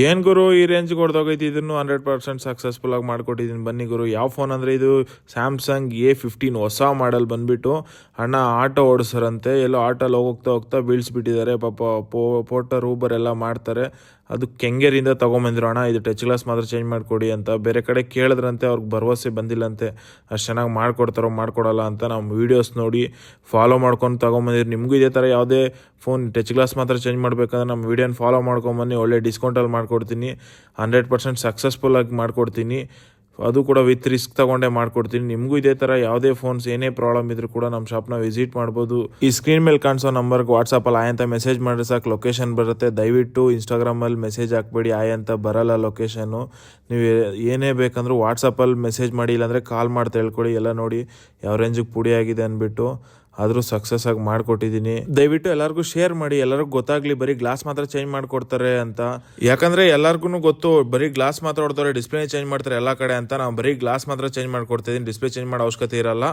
ಏನು ಗುರು ಈ ರೇಂಜ್ಗೆ ಹೊಡೆದೋಗೈತಿ, ಇದನ್ನು 100% ಸಕ್ಸಸ್ಫುಲ್ ಆಗಿ ಮಾಡಿಕೊಟ್ಟಿದ್ದೀನಿ. ಬನ್ನಿ ಗುರು, ಯಾವ ಫೋನ್ ಅಂದರೆ ಇದು ಸ್ಯಾಮ್ಸಂಗ್ A15 ಹೊಸ ಮಾಡೆಲ್ ಬಂದುಬಿಟ್ಟು ಅಣ್ಣ ಆಟೋ ಓಡಿಸೋರಂತೆ. ಎಲ್ಲೋ ಆಟೋಲ್ಲಿ ಹೋಗ್ತಾ ಬೀಳಿಸ್ಬಿಟ್ಟಿದ್ದಾರೆ ಪಾಪ. ಪೋರ್ಟರ್ ಊಬರ್ ಎಲ್ಲ ಮಾಡ್ತಾರೆ. ಅದು ಕೆಂಗೇರಿಯಿಂದ ತೊಗೊಂಬಂದಿರೋ ಅಣ್ಣ, ಇದು ಟಚ್ ಗ್ಲಾಸ್ ಮಾತ್ರ ಚೇಂಜ್ ಮಾಡಿಕೊಡಿ ಅಂತ. ಬೇರೆ ಕಡೆ ಕೇಳಿದ್ರಂತೆ, ಅವ್ರಿಗೆ ಭರವಸೆ ಬಂದಿಲ್ಲಂತೆ ಅಷ್ಟು ಚೆನ್ನಾಗಿ ಮಾಡ್ಕೊಡ್ತಾರೋ ಮಾಡ್ಕೊಡಲ್ಲ ಅಂತ. ನಾವು ವೀಡಿಯೋಸ್ ನೋಡಿ ಫಾಲೋ ಮಾಡ್ಕೊಂಡು ತೊಗೊಂಬಂದಿರಿ. ನಿಮಗೂ ಇದೇ ಥರ ಯಾವುದೇ ಫೋನ್ ಟಚ್ ಗ್ಲಾಸ್ ಮಾತ್ರ ಚೇಂಜ್ ಮಾಡಬೇಕಂದ್ರೆ ನಮ್ಮ ವೀಡಿಯೋನ ಫಾಲೋ ಮಾಡ್ಕೊಂಬನ್ನಿ. ಒಳ್ಳೆ ಡಿಸ್ಕೌಂಟಲ್ಲಿ ಮಾಡ್ಕೊಡ್ತೀನಿ. 100% ಸಕ್ಸಸ್ಫುಲ್ಲಾಗಿ ಮಾಡ್ಕೊಡ್ತೀನಿ. ಅದು ಕೂಡ ವಿತ್ ರಿಸ್ಕ್ ತೊಗೊಂಡೇ ಮಾಡ್ಕೊಡ್ತೀನಿ. ನಿಮಗೂ ಇದೇ ಥರ ಯಾವುದೇ ಫೋನ್ಸ್ ಏನೇ ಪ್ರಾಬ್ಲಮ್ ಇದ್ರೂ ಕೂಡ ನಮ್ಮ ಶಾಪ್ನ ವಿಸಿಟ್ ಮಾಡ್ಬೋದು. ಈ ಸ್ಕ್ರೀನ್ ಮೇಲೆ ಕಾಣಿಸೋ ನಂಬರ್ಗೆ ವಾಟ್ಸಪ್ಪಲ್ಲಿ ಆಯ್ ಅಂತ ಮೆಸೇಜ್ ಮಾಡಿದ್ರೆ ಸಾಕು, ಲೊಕೇಶನ್ ಬರುತ್ತೆ. ದಯವಿಟ್ಟು ಇನ್ಸ್ಟಾಗ್ರಾಮಲ್ಲಿ ಮೆಸೇಜ್ ಹಾಕ್ಬೇಡಿ, ಆಯ್ ಅಂತ ಬರಲ್ಲ ಲೊಕೇಶನ್ನು. ನೀವು ಏನೇ ಬೇಕಂದ್ರೂ ವಾಟ್ಸಪ್ಪಲ್ಲಿ ಮೆಸೇಜ್ ಮಾಡಿ, ಇಲ್ಲಾಂದರೆ ಕಾಲ್ ಮಾಡಿ ತಿಳ್ಕೊಳ್ಳಿ. ಎಲ್ಲ ನೋಡಿ ಯಾವ ರೇಂಜಿಗೆ ಪುಡಿ ಆಗಿದೆ ಅಂದ್ಬಿಟ್ಟು. ಆದರೂ ಸಕ್ಸಸ್ ಆಗಿ ಮಾಡಿಕೊಟ್ಟಿದ್ದೀನಿ. ದಯವಿಟ್ಟು ಎಲ್ಲರಿಗೂ ಶೇರ್ ಮಾಡಿ, ಎಲ್ಲರಿಗೂ ಗೊತ್ತಾಗಲಿ ಬರೀ ಗ್ಲಾಸ್ ಮಾತ್ರ ಚೇಂಜ್ ಮಾಡಿಕೊಡ್ತಾರೆ ಅಂತ. ಯಾಕಂದರೆ ಎಲ್ಲರಿಗೂ ಗೊತ್ತು ಬರೀ ಗ್ಲಾಸ್ ಮಾತ್ರ ಹೊಡ್ತಾರೆ, ಡಿಸ್ಪ್ಲೇ ಚೇಂಜ್ ಮಾಡ್ತಾರೆ ಎಲ್ಲ ಕಡೆ ಅಂತ. ನಾವು ಬರೀ ಗ್ಲಾಸ್ ಮಾತ್ರ ಚೇಂಜ್ ಮಾಡಿಕೊಡ್ತಿದ್ದೀನಿ, ಡಿಸ್ಪ್ಲೇ ಚೇಂಜ್ ಮಾಡೋ ಅವಶ್ಯಕತೆ ಇರಲ್ಲ.